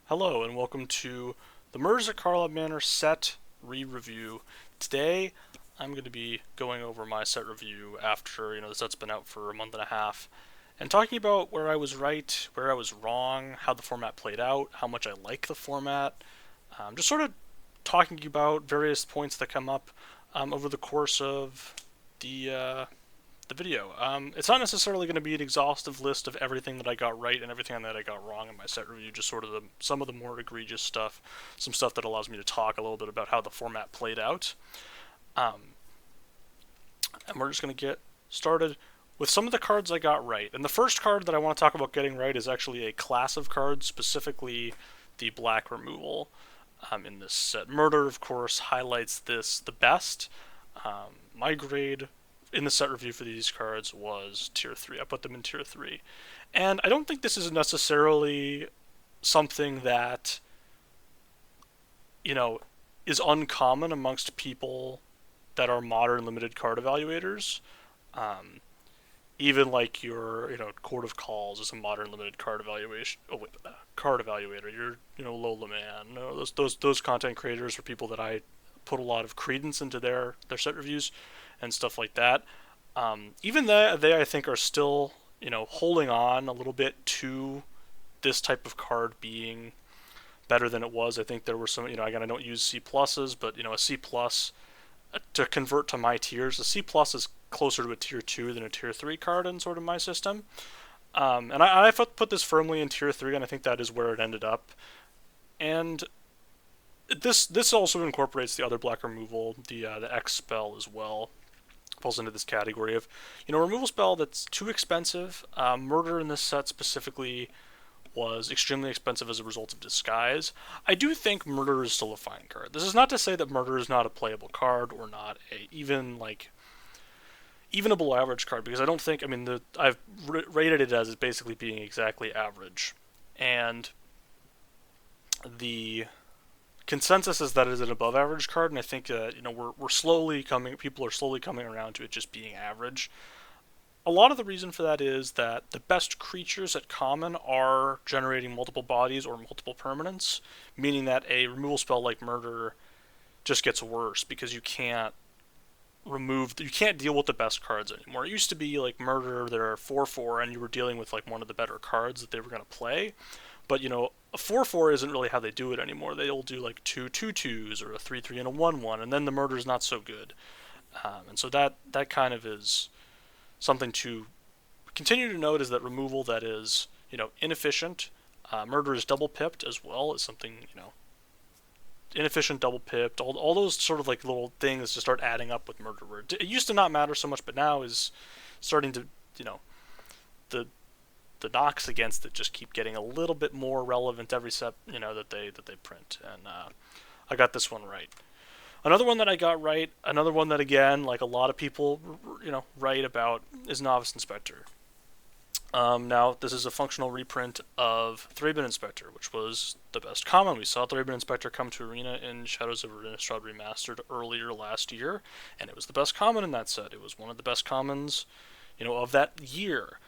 Hello and welcome to the Murders at Karlov Manor set re-review. Today I'm going to be going over my set review after, the set's been out for a month and a half and talking about where I was right, where I was wrong, how the format played out, how much I like the format. Just sort of talking about various points that come up over the course of the video. It's not necessarily going to be an exhaustive list of everything that I got right and everything that I got wrong in my set review, just sort of some of the more egregious stuff, some stuff that allows me to talk a little bit about how the format played out. And we're just going to get started with some of the cards I got right. And the first card that I want to talk about getting right is actually a class of cards, specifically the black removal in this set. Murder, of course, highlights this the best. My grade in the set review for these cards was tier 3. I put them in tier 3. And I don't think this is necessarily something that, is uncommon amongst people that are modern limited card evaluators. Um, Even like your, Court of Calls is a modern limited card evaluation. Oh wait, card evaluator. Your, Lola Man. Those content creators are people that I put a lot of credence into their set reviews and stuff like that. Even they I think are still holding on a little bit to this type of card being better than it was. I think there were some, again, I don't use C pluses, but a C plus to convert to my tiers, a C plus is closer to a tier 2 than a tier 3 card in sort of my system. And I put this firmly in tier 3, and I think that is where it ended up. And this also incorporates the other black removal, the X spell as well. Falls into this category of, removal spell that's too expensive. Murder in this set specifically was extremely expensive as a result of disguise. I do think Murder is still a fine card. This is not to say that Murder is not a playable card or not even a below average card, because I don't think, I've rated it as basically being exactly average, and the consensus is that it is an above average card, and I think we're slowly coming, people are slowly coming around to it just being average. A lot of the reason for that is that the best creatures at common are generating multiple bodies or multiple permanents, meaning that a removal spell like Murder just gets worse because you can't deal with the best cards anymore. It used to be like Murder, they're 4/4, and you were dealing with like one of the better cards that they were going to play. But a 4/4 isn't really how they do it anymore. They'll do like 2/2/2s or a 3/3 and a 1/1, and then the Murder's not so good. And so that kind of is something to continue to note, is that removal that is inefficient. Murder is double pipped as well, is something inefficient, double pipped, all those sort of like little things to start adding up with Murder. Where it used to not matter so much, but now is starting to the the knocks against it just keep getting a little bit more relevant every step that they print, and I got this one right. Another one that I got right, another one that again, like a lot of people, write about, is Novice Inspector. Now, this is a functional reprint of Thraben Inspector, which was the best common. We saw Thraben Inspector come to Arena in Shadows of Innistrad Remastered earlier last year, and it was the best common in that set. It was one of the best commons, of that year.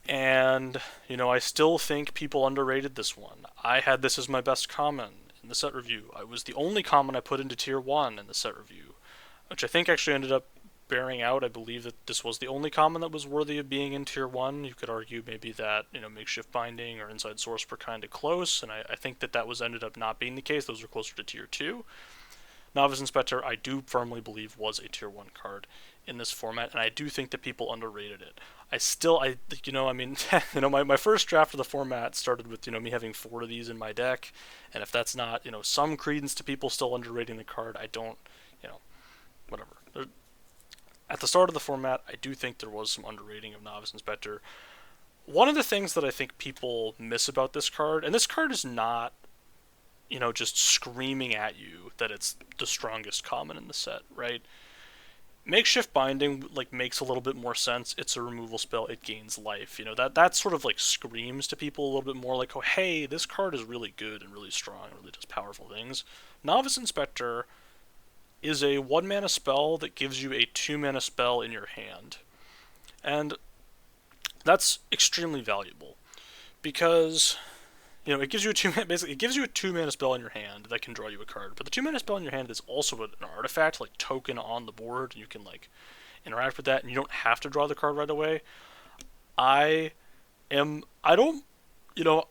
And, I still think people underrated this one. I had this as my best common in the set review. It was the only common I put into tier 1 in the set review, which I think actually ended up bearing out. I believe that this was the only common that was worthy of being in tier 1. You could argue maybe that, Makeshift Binding or Inside Source were kind of close, and I think that was ended up not being the case. Those were closer to tier 2. Novice Inspector, I do firmly believe, was a tier 1 card in this format, and I do think that people underrated it. My first draft of the format started with, me having 4 of these in my deck, and if that's not, some credence to people still underrating the card, I don't, whatever. At the start of the format, I do think there was some underrating of Novice Inspector. One of the things that I think people miss about this card, and this card is not, just screaming at you that it's the strongest common in the set, right? Makeshift Binding makes a little bit more sense. It's a removal spell. It gains life. That sort of screams to people a little bit more like, oh, hey, this card is really good and really strong and really does powerful things. Novice Inspector is a 1-mana spell that gives you a 2-mana spell in your hand. And that's extremely valuable because It gives you a basically it gives you a 2 mana spell in your hand that can draw you a card. But the 2 mana spell in your hand is also an artifact, like token on the board, and you can like interact with that, and you don't have to draw the card right away. I I don't you know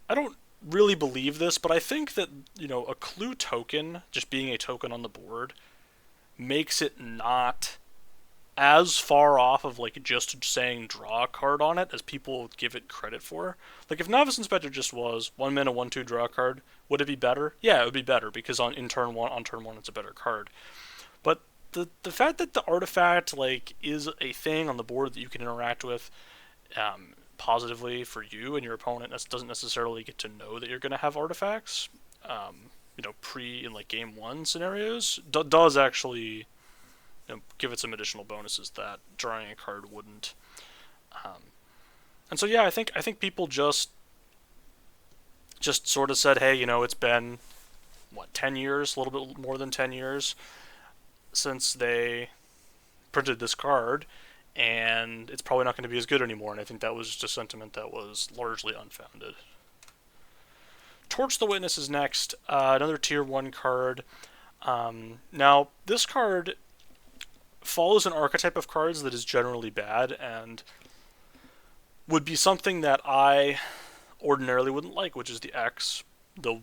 I don't really believe this, but I think that a clue token just being a token on the board makes it not as far off of like just saying draw a card on it as people give it credit for. Like if Novice Inspector just was 1 mana 1/2 draw a card, would it be better? Yeah, it would be better because on turn one it's a better card. But the fact that the artifact like is a thing on the board that you can interact with positively for you and your opponent doesn't necessarily get to know that you're going to have artifacts. Pre in like game one scenarios does actually give it some additional bonuses that drawing a card wouldn't. And so yeah, I think people just sort of said, hey, it's been 10 years, a little bit more than 10 years since they printed this card, and it's probably not going to be as good anymore. And I think that was just a sentiment that was largely unfounded. Torch the Witness is next, another tier 1 card. Now, this card follows an archetype of cards that is generally bad and would be something that I ordinarily wouldn't like, which is the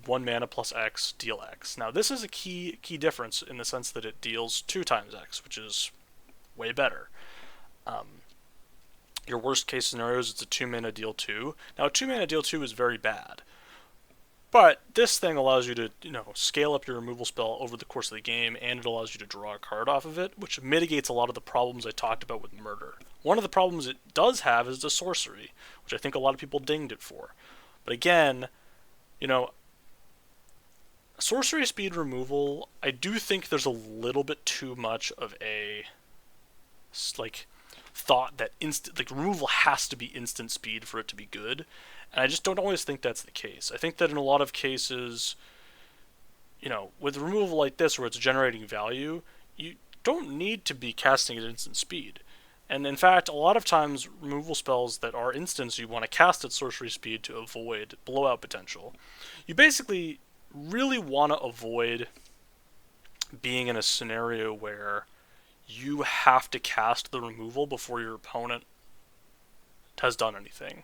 1 mana plus X, deal X. Now, this is a key difference in the sense that it deals 2 times X, which is way better. Your worst case scenarios, it's a 2 mana deal 2. Now, a 2 mana deal 2 is very bad. But this thing allows you to, scale up your removal spell over the course of the game, and it allows you to draw a card off of it, which mitigates a lot of the problems I talked about with Murder. One of the problems it does have is the sorcery, which I think a lot of people dinged it for. But again, sorcery speed removal, I do think there's a little bit too much of a thought that removal has to be instant speed for it to be good. And I just don't always think that's the case. I think that in a lot of cases, with removal like this where it's generating value, you don't need to be casting at instant speed. And in fact, a lot of times removal spells that are instants you want to cast at sorcery speed to avoid blowout potential. You basically really want to avoid being in a scenario where you have to cast the removal before your opponent has done anything.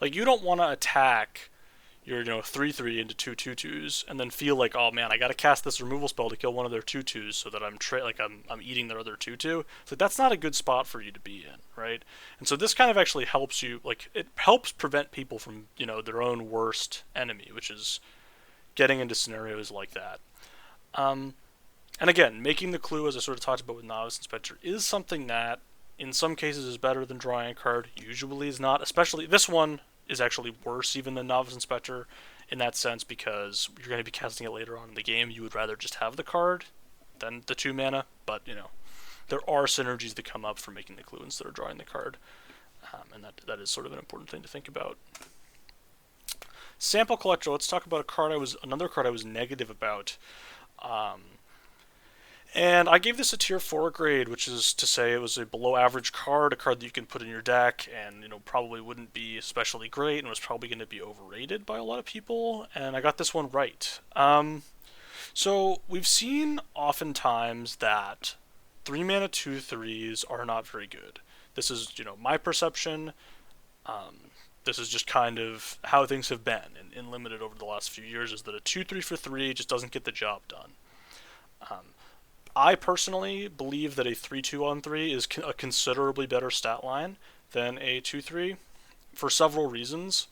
Like, you don't want to attack your 3/3 into 2/2/2s and then feel like, oh man, I got to cast this removal spell to kill one of their 2/2s so that I'm eating their other 2/2. So that's not a good spot for you to be in, right? And so this kind of actually helps you, it helps prevent people from their own worst enemy, which is getting into scenarios like that. And again, making the clue, as I sort of talked about with Novice Inspector, is something that in some cases is better than drawing a card, usually is not. Especially this one is actually worse even than Novice Inspector in that sense, because you're going to be casting it later on in the game. You would rather just have the card than the 2 mana, but there are synergies that come up for making the clue instead of drawing the card, and that is sort of an important thing to think about. Sample Collector. Let's talk about another card I was negative about. And I gave this a tier 4 grade, which is to say it was a below average card, a card that you can put in your deck and probably wouldn't be especially great and was probably going to be overrated by a lot of people, and I got this one right. So we've seen oftentimes that 3 mana 2/3s are not very good. This is my perception. This is just kind of how things have been in Limited over the last few years, is that a 2/3 for 3 just doesn't get the job done. I personally believe that a 3/2 on 3 is a considerably better stat line than a 2/3 for several reasons.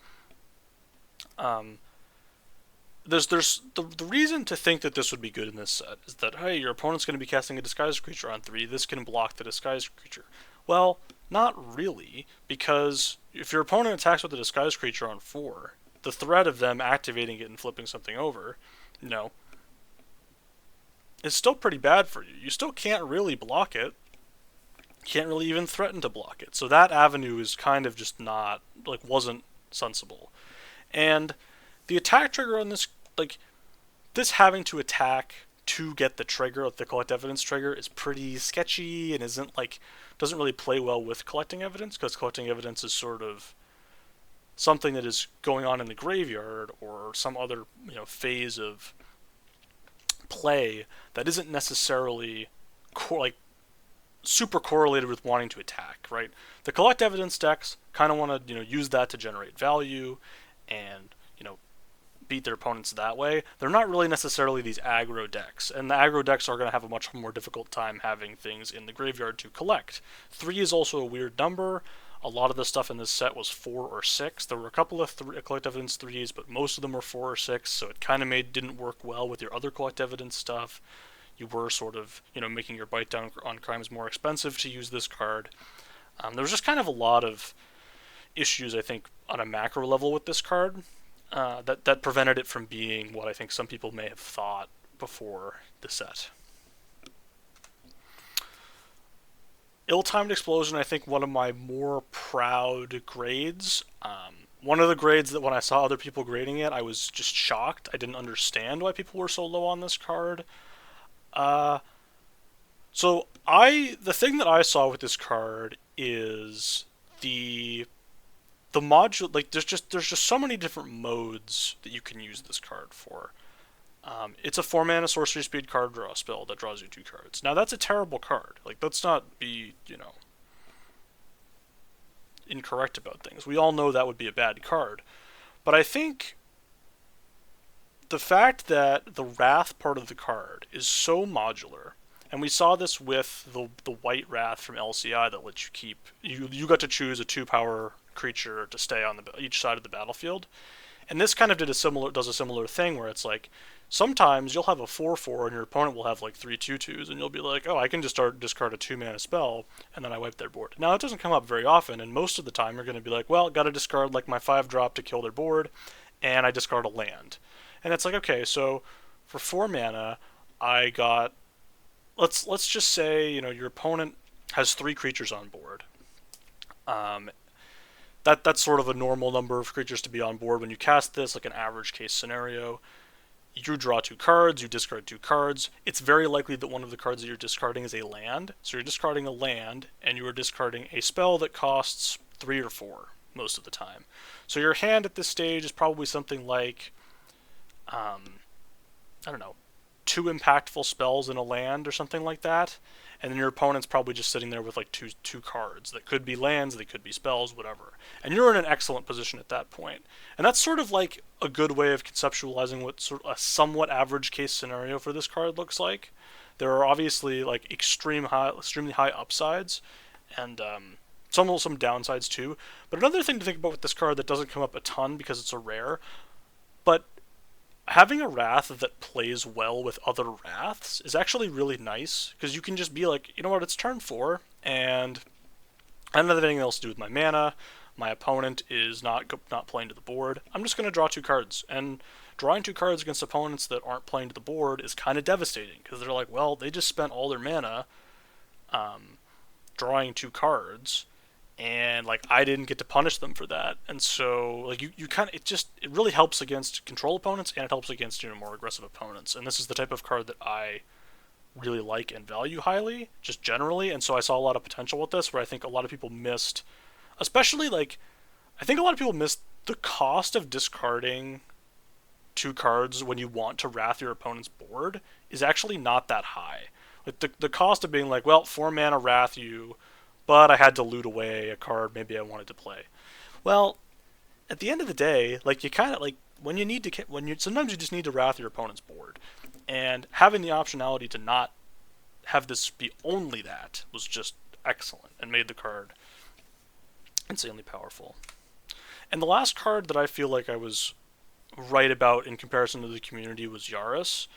There's the reason to think that this would be good in this set is that, hey, your opponent's going to be casting a disguised creature on 3. This can block the disguised creature. Well, not really, because if your opponent attacks with a disguised creature on 4, the threat of them activating it and flipping something over, is still pretty bad for you. You still can't really block it. Can't really even threaten to block it. So that avenue is kind of just not, wasn't sensible. And the attack trigger on this, this having to attack to get the trigger, the collect evidence trigger, is pretty sketchy and doesn't really play well with collecting evidence, because collecting evidence is sort of something that is going on in the graveyard or some other phase of play that isn't necessarily like super correlated with wanting to attack, right? The collect evidence decks kind of want to use that to generate value and beat their opponents that way. They're not really necessarily these aggro decks, and the aggro decks are going to have a much more difficult time having things in the graveyard to collect. 3 is also a weird number. A lot of the stuff in this set was 4 or 6. There were a couple of collect evidence 3s, but most of them were 4 or 6, so it kind of didn't work well with your other collect evidence stuff. You were sort of, making your bite down on crimes more expensive to use this card. There was just kind of a lot of issues, I think, on a macro level with this card that prevented it from being what I think some people may have thought before the set. Ill-Timed Explosion, I think, one of my more proud grades. One of the grades that when I saw other people grading it, I was just shocked. I didn't understand why people were so low on this card. The thing that I saw with this card is the module, like there's just so many different modes that you can use this card for. It's a 4-mana sorcery speed card draw spell that draws you 2 cards. Now that's a terrible card. Like, let's not be incorrect about things. We all know that would be a bad card, but I think the fact that the Wrath part of the card is so modular, and we saw this with the White Wrath from LCI that lets you keep you got to choose a 2-power creature to stay on each side of the battlefield, and this kind of does a similar thing where it's like sometimes you'll have a 4/4 and your opponent will have like 3 2/2s, and you'll be like, oh, I can just discard a 2-mana spell and then I wipe their board. Now it doesn't come up very often, and most of the time you're going to be like, well, got to discard like my 5-drop to kill their board, and I discard a land, and it's like, okay, so for 4 mana I got, let's just say your opponent has 3 creatures on board. That's sort of a normal number of creatures to be on board when you cast this, like an average case scenario. You draw 2 cards, you discard 2 cards. It's very likely that one of the cards that you're discarding is a land. So you're discarding a land, and you are discarding a spell that costs 3 or 4 most of the time. So your hand at this stage is probably something like, I don't know, 2 impactful spells in a land or something like that. And then your opponent's probably just sitting there with like two cards that could be lands, they could be spells, whatever. And you're in an excellent position at that point. And that's sort of like a good way of conceptualizing what sort of a somewhat average case scenario for this card looks like. There are obviously like extremely high upsides, and some downsides too. But another thing to think about with this card that doesn't come up a ton because it's a rare, but having a Wrath that plays well with other Wraths is actually really nice, because you can just be like, you know what, it's turn 4, and I don't have anything else to do with my mana, my opponent is not playing to the board, I'm just going to draw 2 cards, and drawing 2 cards against opponents that aren't playing to the board is kind of devastating, because they're like, well, they just spent all their mana drawing 2 cards, and like I didn't get to punish them for that, and so like you kind of it really helps against control opponents, and it helps against more aggressive opponents, and this is the type of card that I really like and value highly just generally, and so I saw a lot of potential with this where I think a lot of people missed, especially like I think a lot of people missed the cost of discarding 2 cards when you want to Wrath your opponent's board is actually not that high. Like the cost of being like, well, 4 mana Wrath you, but I had to loot away a card maybe I wanted to play. Well, at the end of the day, like you kind of like sometimes you just need to Wrath your opponent's board, and having the optionality to not have this be only that was just excellent and made the card insanely powerful. And the last card that I feel like I was right about in comparison to the community was Yaris.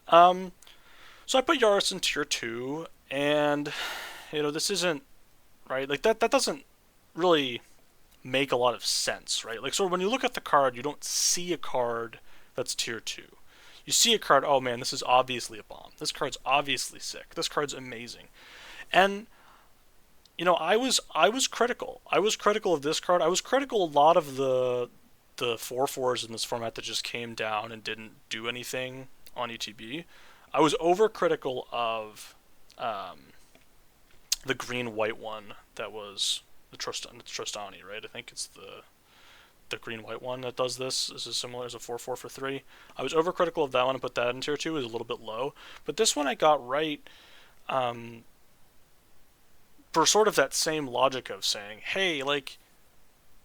So I put Yaris in tier 2, and this isn't right, like that doesn't really make a lot of sense, right? Like, so when you look at the card, you don't see a card that's tier 2. You see a card, oh man, this is obviously a bomb. This card's obviously sick. This card's amazing. And I was critical. I was critical of this card. I was critical a lot of the 4/4s in this format that just came down and didn't do anything on ETB. I was overcritical of the green-white one that was the Trostani, right? I think it's the green-white one that does this. This is similar as a 4/4 for 3. I was overcritical of that one and put that in tier 2. It was a little bit low. But this one I got right for sort of that same logic of saying, hey, like,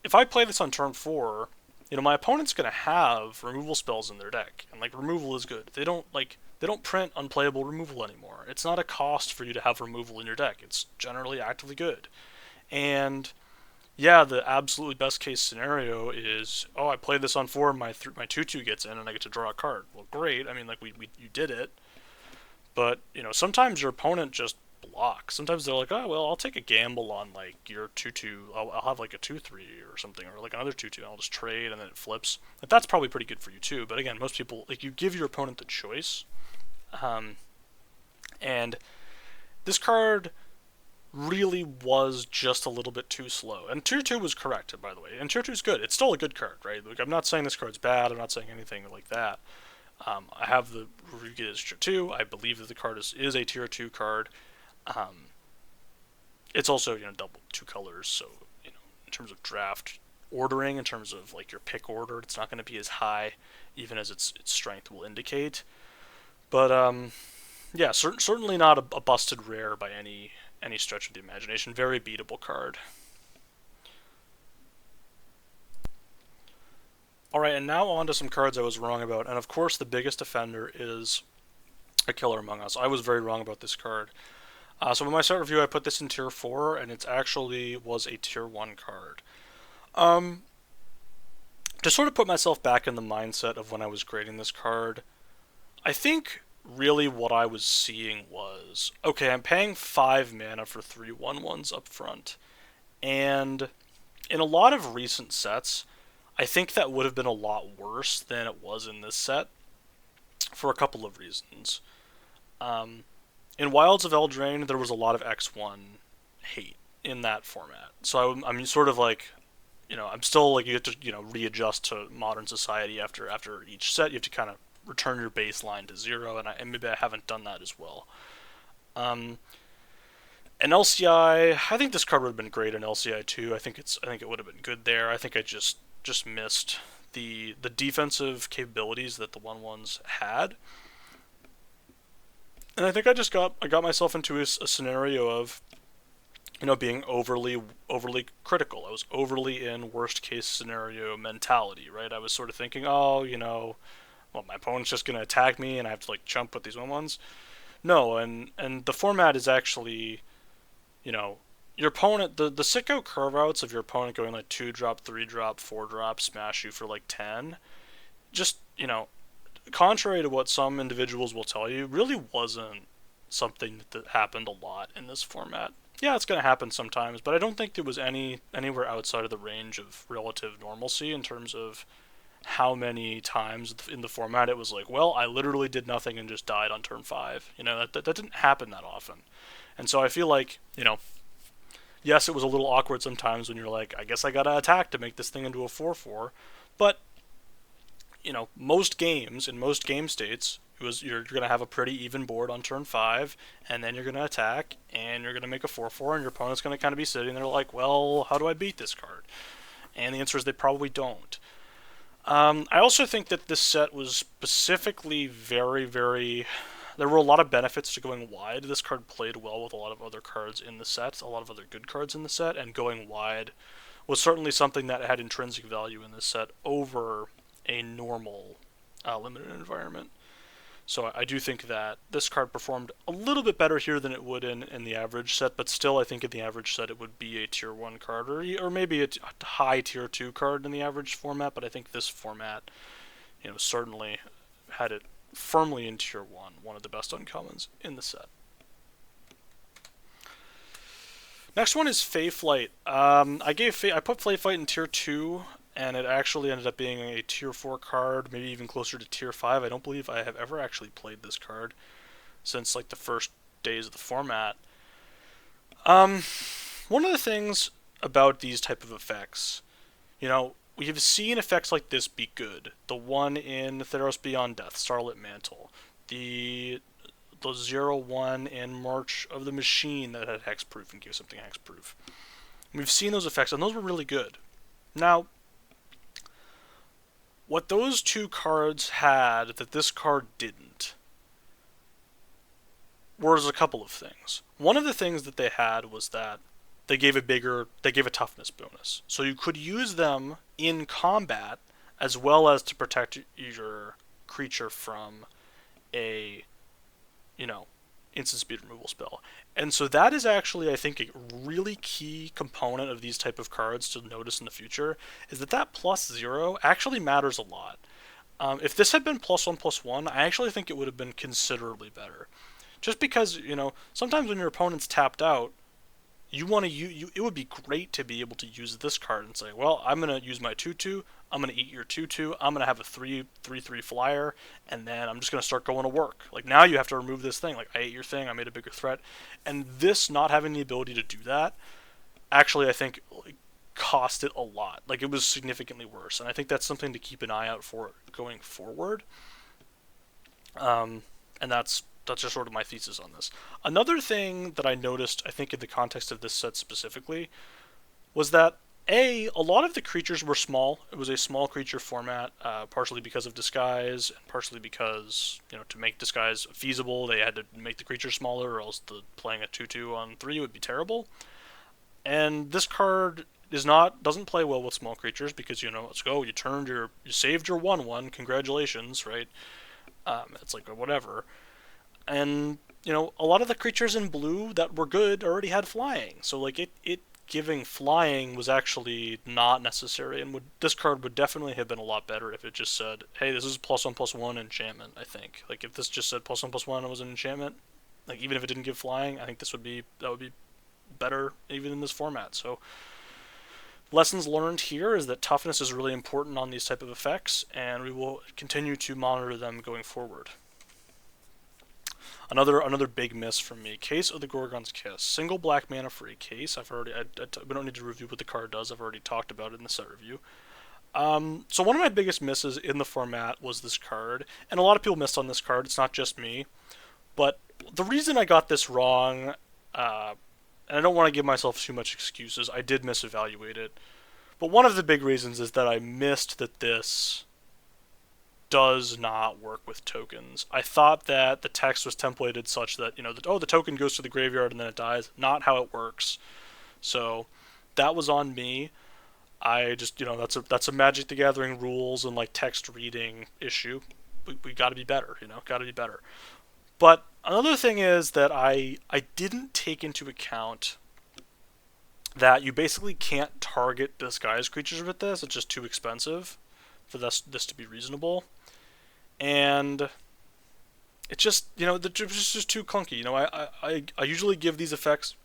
if I play this on turn 4, my opponent's going to have removal spells in their deck. And, like, removal is good. They don't print unplayable removal anymore. It's not a cost for you to have removal in your deck. It's generally actively good. And yeah, the absolutely best case scenario is, I play this on 4, my 2/2 gets in, and I get to draw a card. Well, great. I mean, like, you did it. But, sometimes your opponent just blocks. Sometimes they're like, oh, well, I'll take a gamble on, like, your 2/2. I'll have, like, a 2/3 or something, or, like, another 2/2, and I'll just trade, and then it flips. Like, that's probably pretty good for you, too. But, again, most people, like, you give your opponent the choice. And this card really was just a little bit too slow. And tier 2 was correct, by the way. And tier 2 is good. It's still a good card, right? Like, I'm not saying this card's bad. I'm not saying anything like that. I have the review as tier 2. I believe that the card is a tier 2 card. It's also, double 2 colors. So, in terms of draft ordering, in terms of, like, your pick order, it's not going to be as high, even as its strength will indicate. But, yeah, certainly not a busted rare by any stretch of the imagination. Very beatable card. Alright, and now on to some cards I was wrong about. And of course, the biggest offender is A Killer Among Us. I was very wrong about this card. So in my start review, I put this in tier 4, and it actually was a tier 1 card. To sort of put myself back in the mindset of when I was grading this card, I think really what I was seeing was, okay, I'm paying 5 mana for 3 1/1s up front, and in a lot of recent sets, I think that would have been a lot worse than it was in this set, for a couple of reasons. In Wilds of Eldraine, there was a lot of X1 hate in that format, so I'm sort of like, I'm still like, you have to, readjust to modern society after each set. You have to kind of return your baseline to 0, and maybe I haven't done that as well. And LCI, I think this card would have been great in LCI too. I think it would have been good there. I think I just missed the defensive capabilities that the 1/1s had. And I think I got myself into a scenario of, being overly critical. I was overly in worst case scenario mentality, right? I was sort of thinking, well, my opponent's just going to attack me and I have to, like, chump with these 1/1s. No, and the format is actually, your opponent, the sicko curve outs of your opponent going like 2-drop, 3-drop, 4-drop, smash you for like 10, just, contrary to what some individuals will tell you, really wasn't something that happened a lot in this format. Yeah, it's going to happen sometimes, but I don't think there was anywhere outside of the range of relative normalcy in terms of how many times in the format it was like, well, I literally did nothing and just died on turn 5. That didn't happen that often. And so I feel like, yes, it was a little awkward sometimes when you're like, I guess I gotta attack to make this thing into a 4/4, but, most games, in most game states, you're going to have a pretty even board on turn 5, and then you're going to attack, and you're going to make a 4/4, and your opponent's going to kind of be sitting there like, well, how do I beat this card? And the answer is they probably don't. I also think that this set was specifically very, very... There were a lot of benefits to going wide. This card played well with a lot of other cards in the set, a lot of other good cards in the set, and going wide was certainly something that had intrinsic value in this set over a normal limited environment. So I do think that this card performed a little bit better here than it would in the average set, but still I think in the average set it would be a tier 1 card, or maybe a high tier 2 card in the average format, but I think this format, certainly had it firmly in tier 1, one of the best uncommons in the set. Next one is Fey Flight. I put Fey Flight in tier 2, and it actually ended up being a tier 4 card, maybe even closer to tier 5. I don't believe I have ever actually played this card since like the first days of the format. One of the things about these type of effects, we have seen effects like this be good. The one in Theros Beyond Death, Starlit Mantle. The 0/1 in March of the Machine that had hexproof and gave something hexproof. We've seen those effects, and those were really good. Now, What those two cards had that this card didn't was a couple of things. One of the things that they had was that they gave a toughness bonus. So you could use them in combat as well as to protect your creature from a, you know, instant speed removal spell. And so that is actually, I think, a really key component of these type of cards to notice in the future, is that that +0 actually matters a lot. If this had been +1/+1, I actually think it would have been considerably better. Just because, sometimes when your opponent's tapped out, you want to it would be great to be able to use this card and say, well, I'm going to use my 2/2, I'm going to eat your 2/2, I'm going to have a 3/3 flyer, and then I'm just going to start going to work. Like, now you have to remove this thing. Like, I ate your thing, I made a bigger threat. And this not having the ability to do that, actually, I think, like, cost it a lot. Like, it was significantly worse. And I think that's something to keep an eye out for going forward. And that's just sort of my thesis on this. Another thing that I noticed, I think in the context of this set specifically, was that a lot of the creatures were small. It was a small creature format, partially because of disguise, and partially because, to make disguise feasible, they had to make the creature smaller, or else playing a 2/2 on 3 would be terrible. And this card doesn't play well with small creatures because, let's go, you saved your 1/1, congratulations, right? It's like, whatever. And, a lot of the creatures in blue that were good already had flying. So, like, it giving flying was actually not necessary, and this card would definitely have been a lot better if it just said, hey, this is +1/+1 enchantment, I think. Like, if this just said +1/+1 and it was an enchantment, like, even if it didn't give flying, I think that would be better even in this format. So, lessons learned here is that toughness is really important on these type of effects, and we will continue to monitor them going forward. Another big miss from me. Case of the Gorgon's Kiss. Single black mana for a case. We don't need to review what the card does. I've already talked about it in the set review. So one of my biggest misses in the format was this card, and a lot of people missed on this card. It's not just me, but the reason I got this wrong, and I don't want to give myself too much excuses. I did misevaluate it, but one of the big reasons is that I missed that this does not work with tokens. I thought that the text was templated such that, the token goes to the graveyard and then it dies. Not how it works. So that was on me. I just, that's a Magic the Gathering rules and like text reading issue. We got to be better, got to be better. But another thing is that I didn't take into account that you basically can't target disguise creatures with this. It's just too expensive for this to be reasonable. And it's just, it's just too clunky. I usually give these effects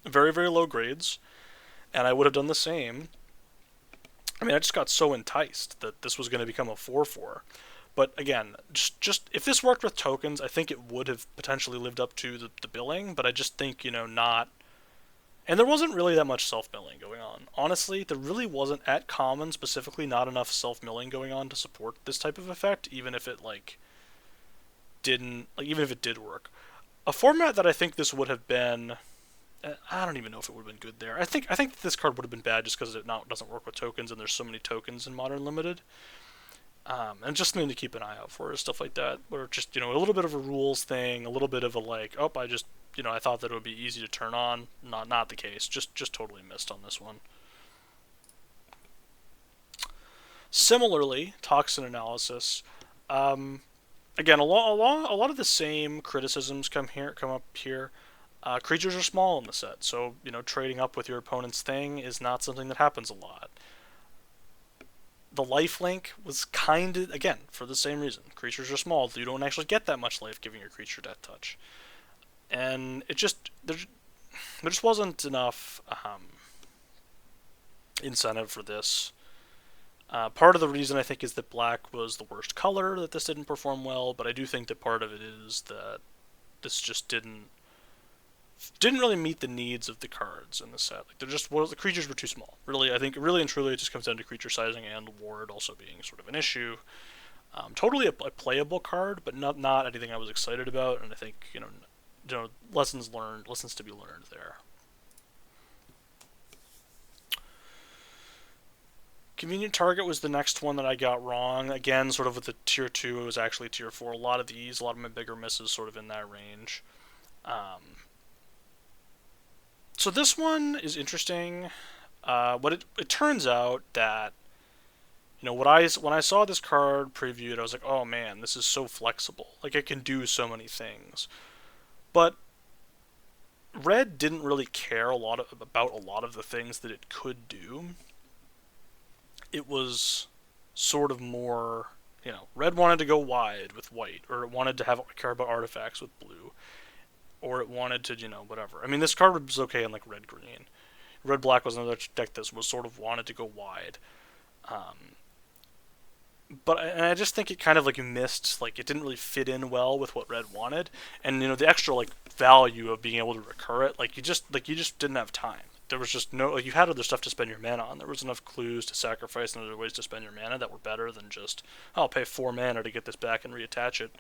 very, very low grades, and I would have done the same. I mean, I just got so enticed that this was going to become a 4/4. But again, just if this worked with tokens, I think it would have potentially lived up to the billing, but I just think, not. And there wasn't really that much self-milling going on. Honestly, there really wasn't, at common specifically, not enough self-milling going on to support this type of effect, even if it, even if it did work. A format that I think this would have been, I don't even know if it would have been good there. I think this card would have been bad just because it doesn't work with tokens, and there's so many tokens in Modern Limited. And just something to keep an eye out for is stuff like that, where just, a little bit of a rules thing, a little bit of a I thought that it would be easy to turn on. Not the case. Just totally missed on this one. Similarly, toxin analysis. Again, a lot of the same criticisms come up here. Creatures are small in the set, so trading up with your opponent's thing is not something that happens a lot. The lifelink was kind of, again, for the same reason. Creatures are small, so you don't actually get that much life giving your creature Death Touch. And there just wasn't enough incentive for this. Part of the reason I think is that black was the worst color, that this didn't perform well, but I do think that part of it is that this just didn't really meet the needs of the cards in the set. Like, the creatures were too small. Really, I think really and truly it just comes down to creature sizing and ward also being sort of an issue. Totally a playable card, but not anything I was excited about, and I think, lessons to be learned there. Convenient Target was the next one that I got wrong. Again, sort of with the tier 2, it was actually tier 4. A lot of my bigger misses sort of in that range. So this one is interesting. It turns out that, when I saw this card previewed, I was like, oh man, this is so flexible. Like, it can do so many things. But Red didn't really care about a lot of the things that it could do. It was sort of more, Red wanted to go wide with white, or it wanted to have care about artifacts with blue, or it wanted to, whatever. I mean, this card was okay in like red green. Red black was another deck that was sort of wanted to go wide. And I just think it kind of like missed, like it didn't really fit in well with what Red wanted, and the extra like value of being able to recur it, like you just didn't have time. There was just no, like, you had other stuff to spend your mana on. There was enough clues to sacrifice and other ways to spend your mana that were better than just, oh, I'll pay 4 mana to get this back and reattach it.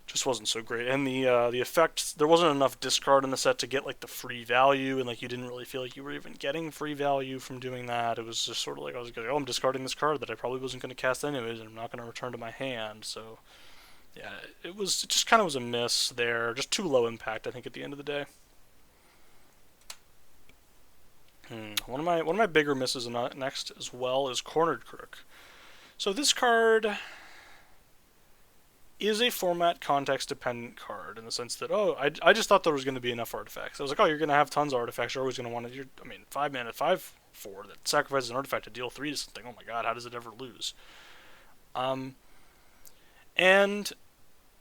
Just wasn't so great. And the effect, there wasn't enough discard in the set to get like the free value, and like you didn't really feel like you were even getting free value from doing that. It was just sort of like I was going, oh, I'm discarding this card that I probably wasn't going to cast anyways, and I'm not going to return to my hand. So yeah, it just kind of was a miss there. Just too low impact, I think, at the end of the day. One of my bigger misses next as well is Cornered Crook. So this card is a format context dependent card in the sense that, I just thought there was going to be enough artifacts. I was like, oh, you're going to have tons of artifacts. You're always going to want to. 5 mana, 5/4 that sacrifices an artifact to deal 3 to something. Oh my god, how does it ever lose? And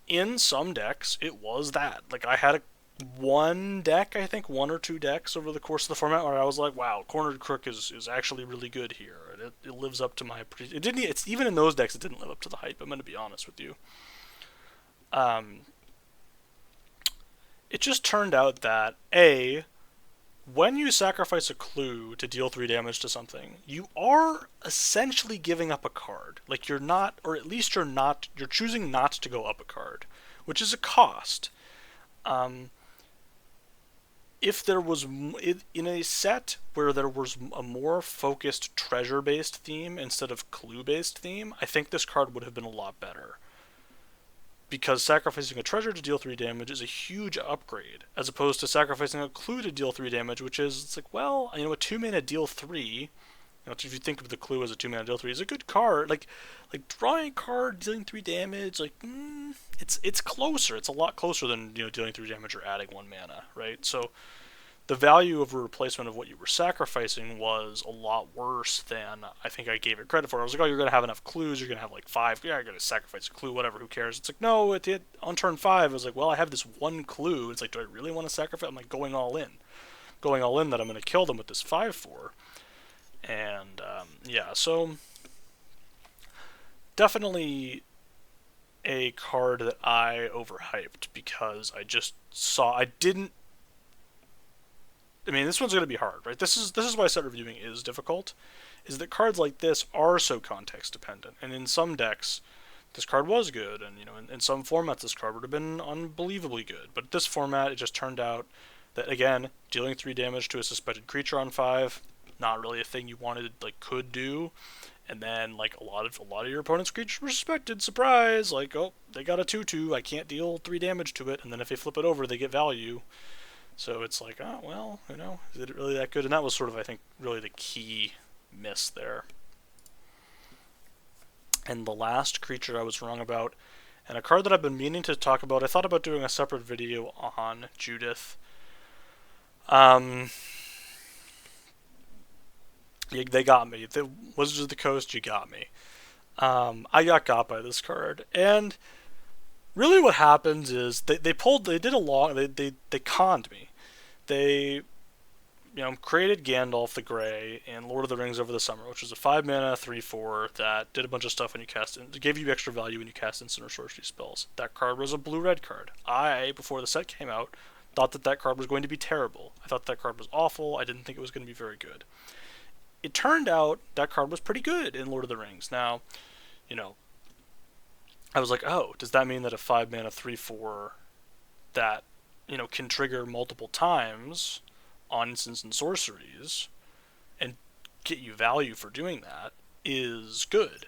in some decks, it was that. Like, I had one deck, I think, 1 or 2 decks over the course of the format where I was like, wow, Cornered Crook is actually really good here. It lives up to my... It's even in those decks, it didn't live up to the hype, I'm going to be honest with you. It just turned out that, when you sacrifice a clue to deal 3 damage to something, you are essentially giving up a card. Like, you're not, or at least you're choosing not to go up a card, which is a cost. If there was, in a set where there was a more focused treasure-based theme instead of clue-based theme, I think this card would have been a lot better. Because sacrificing a treasure to deal 3 damage is a huge upgrade, as opposed to sacrificing a clue to deal 3 damage, which is, it's like, well, a 2 mana deal 3, if you think of the clue as a 2 mana deal 3, is a good card. Like drawing a card, dealing 3 damage, it's closer. It's a lot closer than, dealing 3 damage or adding 1 mana, right? So the value of a replacement of what you were sacrificing was a lot worse than I think I gave it credit for. I was like, oh, you're going to have enough clues, you're going to have like 5, yeah, you're going to sacrifice a clue, whatever, who cares? It's like, no, on turn 5, I was like, well, I have this one clue. It's like, do I really want to sacrifice? I'm like, going all in that I'm going to kill them with this 5/4. And, yeah, so definitely a card that I overhyped because I just saw, this one's going to be hard, right? This is why set reviewing is difficult, is that cards like this are so context dependent. And in some decks, this card was good, and in some formats this card would have been unbelievably good. But this format, it just turned out that, again, dealing 3 damage to a suspected creature on 5, not really a thing you could do. And then a lot of your opponent's creatures were suspected, surprise, oh, they got a 2/2, I can't deal 3 damage to it, and then if they flip it over, they get value. So it's like, oh, well, is it really that good? And that was sort of, I think, really the key miss there. And the last creature I was wrong about, and a card that I've been meaning to talk about, I thought about doing a separate video on Judith. They got me. The Wizards of the Coast, you got me. I got by this card. And really what happens is they conned me. They created Gandalf the Grey in Lord of the Rings Over the Summer, which was a 5 mana 3/4 that did a bunch of stuff when you cast it. It gave you extra value when you cast instant or sorcery spells. That card was a blue-red card. Before the set came out, thought that card was going to be terrible. I thought that card was awful. I didn't think it was going to be very good. It turned out that card was pretty good in Lord of the Rings. Now, I was like, oh, does that mean that a 5 mana 3/4 that, can trigger multiple times on instants and sorceries and get you value for doing that is good.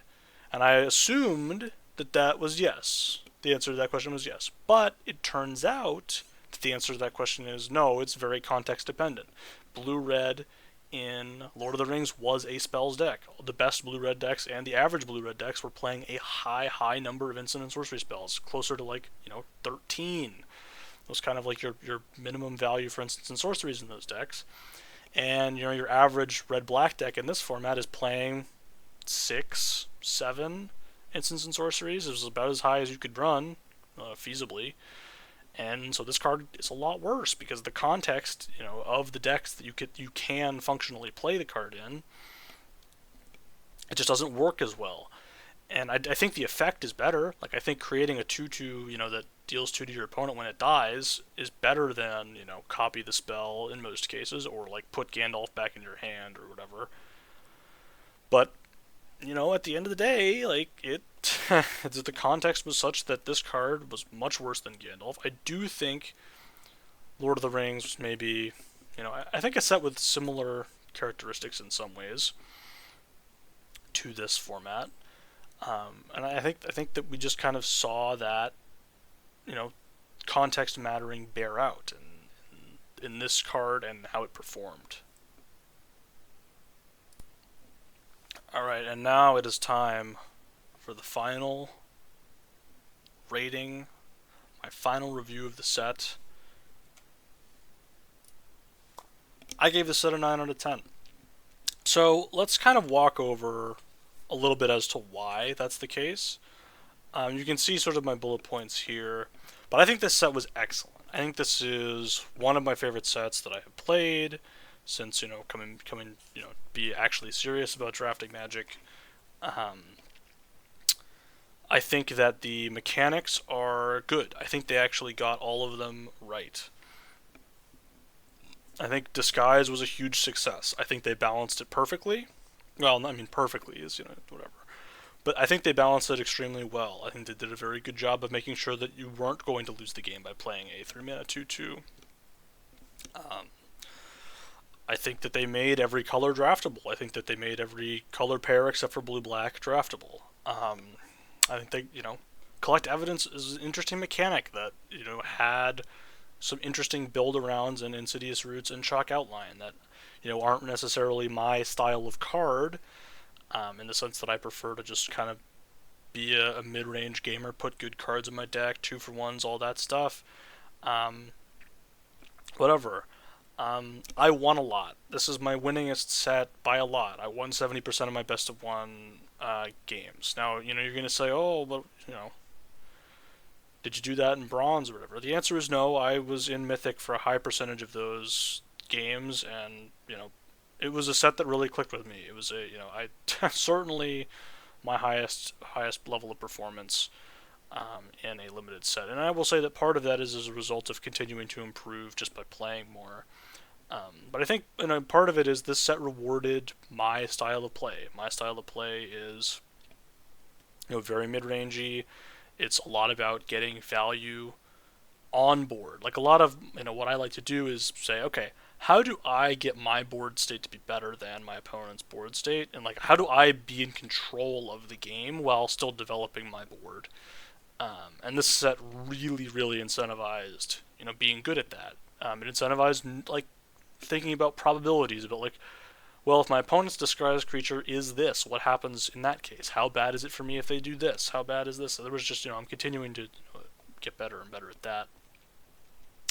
And I assumed that that was yes. The answer to that question was yes. But it turns out that the answer to that question is no, it's very context dependent. Blue-red in Lord of the Rings was a spells deck. The best blue-red decks and the average blue-red decks were playing a high number of instant and sorcery spells, closer to 13. It was kind of like your minimum value for instants and sorceries in those decks. And your average red-black deck in this format is playing 6, 7 instants and sorceries. It was about as high as you could run, feasibly. And so this card is a lot worse because the context, of the decks that you can functionally play the card in, it just doesn't work as well. And I think the effect is better. Like, I think creating a 2/2, that deals 2 to your opponent when it dies is better than, copy the spell in most cases, or put Gandalf back in your hand or whatever. But at the end of the day, the context was such that this card was much worse than Gandalf. I do think Lord of the Rings was maybe, I think a set with similar characteristics in some ways to this format. And I think that we just kind of saw that, context mattering bear out in this card and how it performed. Alright, and now it is time for the final rating, my final review of the set. I gave the set a 9 out of 10. So let's kind of walk over a little bit as to why that's the case. You can see sort of my bullet points here, but I think this set was excellent. I think this is one of my favorite sets that I have played since, coming, be actually serious about drafting Magic. I think that the mechanics are good. I think they actually got all of them right. I think Disguise was a huge success. I think they balanced it perfectly. Well, I mean, perfectly is, whatever. But I think they balanced it extremely well. I think they did a very good job of making sure that you weren't going to lose the game by playing a 3-mana 2/2. I think that they made every color draftable. I think that they made every color pair except for blue-black draftable. I think they, collect evidence is an interesting mechanic that, had some interesting build-arounds and Insidious Roots and Chalk Outline that, aren't necessarily my style of card, in the sense that I prefer to just kind of be a mid-range gamer, put good cards in my deck, 2-for-1s, all that stuff. Whatever. I won a lot. This is my winningest set by a lot. I won 70% of my best of one games. Now, you're going to say, oh, but, did you do that in Bronze or whatever? The answer is no. I was in Mythic for a high percentage of those games, and, it was a set that really clicked with me. It was I certainly my highest level of performance in a limited set. And I will say that part of that is as a result of continuing to improve just by playing more. But I think part of it is this set rewarded my style of play. My style of play is very mid-rangey. It's a lot about getting value on board. Like, a lot of what I like to do is say, okay, how do I get my board state to be better than my opponent's board state? And how do I be in control of the game while still developing my board? And this set really, really incentivized, being good at that. It incentivized, thinking about probabilities, about, well, if my opponent's disguised creature is this, what happens in that case? How bad is it for me if they do this? How bad is this? So there was just, I'm continuing to get better and better at that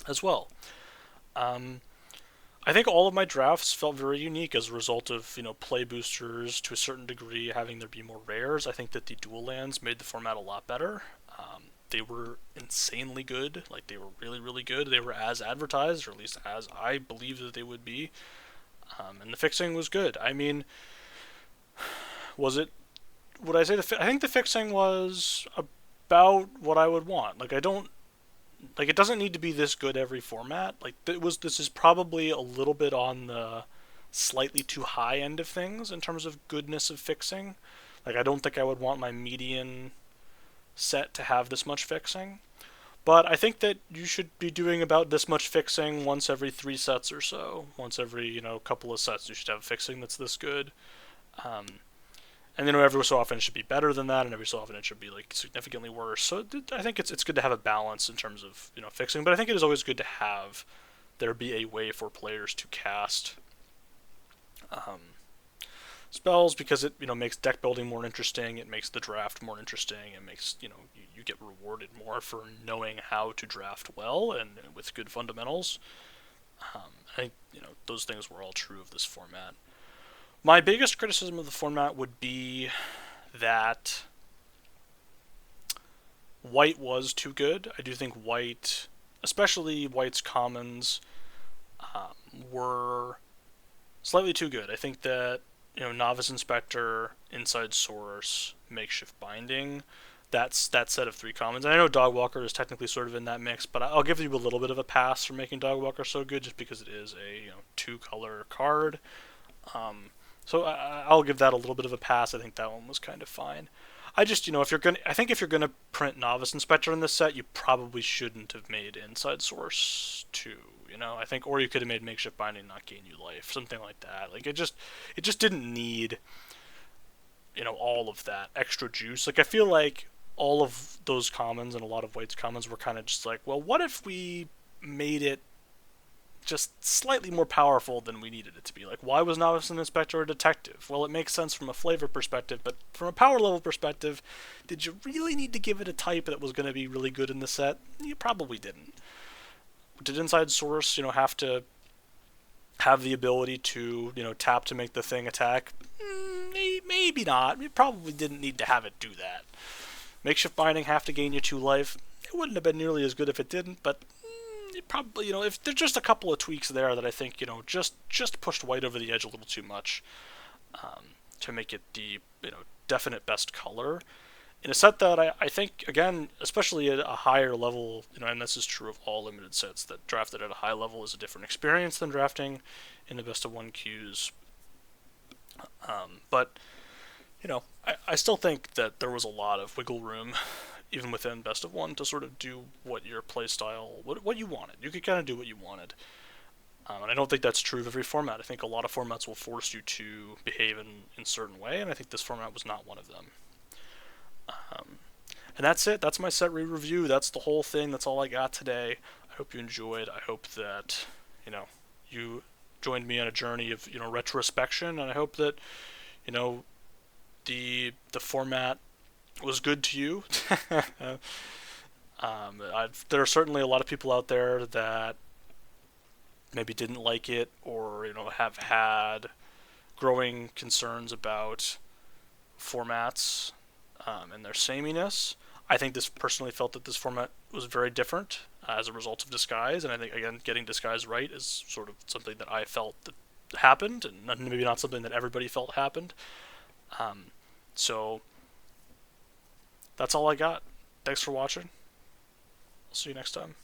as well. I think all of my drafts felt very unique as a result of, play boosters to a certain degree, having there be more rares. I think that the dual lands made the format a lot better. They were insanely good. They were really, really good. They were as advertised, or at least as I believed that they would be. And the fixing was good. I mean, was it... Would I say I think the fixing was about what I would want. It doesn't need to be this good every format. This is probably a little bit on the slightly too high end of things in terms of goodness of fixing. I don't think I would want my median set to have this much fixing. But I think that you should be doing about this much fixing once every 3 sets or so. Once every couple of sets, you should have fixing that's this good. Um, and then every so often it should be better than that, and every so often it should be like significantly worse. So I think it's good to have a balance in terms of fixing. But I think it is always good to have there be a way for players to cast um, spells, because it makes deck building more interesting. It makes the draft more interesting. It makes you get rewarded more for knowing how to draft well and with good fundamentals. I think those things were all true of this format. My biggest criticism of the format would be that white was too good. I do think white, especially white's commons, were slightly too good. I think that Novice Inspector, Inside Source, Makeshift Binding, that's that set of 3 commons. And I know Dogwalker is technically sort of in that mix, but I'll give you a little bit of a pass for making Dogwalker so good, just because it is a 2-color card. So I'll give that a little bit of a pass. I think that one was kind of fine. I just, if you're gonna print Novice Inspector in this set, you probably shouldn't have made Inside Source 2. I think, or you could have made Makeshift Binding not gain you life, something like that. Like it just didn't need, all of that extra juice. Like I feel like all of those commons and a lot of White's commons were kind of just like, well, what if we made it just slightly more powerful than we needed it to be? Like, why was Novice Inspector a detective? Well, it makes sense from a flavor perspective, but from a power level perspective, did you really need to give it a type that was going to be really good in the set? You probably didn't. Did Inside Source, have to have the ability to, tap to make the thing attack? Maybe not. You probably didn't need to have it do that. Makeshift Binding have to gain you 2 life? It wouldn't have been nearly as good if it didn't, but it probably, if there's just a couple of tweaks there that I think, just pushed white over the edge a little too much, to make it the, definite best color. In a set that I think, again, especially at a higher level, and this is true of all limited sets, that drafted at a high level is a different experience than drafting in the best of 1 queues. But, I still think that there was a lot of wiggle room, even within best of 1, to sort of do what your playstyle, what you wanted. You could kind of do what you wanted. And I don't think that's true of every format. I think a lot of formats will force you to behave in a certain way, and I think this format was not one of them. And that's it. That's my set re-review. That's the whole thing. That's all I got today. I hope you enjoyed. I hope that, you joined me on a journey of, retrospection, and I hope that, the format was good to you. There are certainly a lot of people out there that maybe didn't like it, or, have had growing concerns about formats and their sameness. I think this personally felt that this format was very different as a result of Disguise, and I think, again, getting Disguise right is sort of something that I felt that happened, and maybe not something that everybody felt happened. So that's all I got. Thanks for watching. I'll see you next time.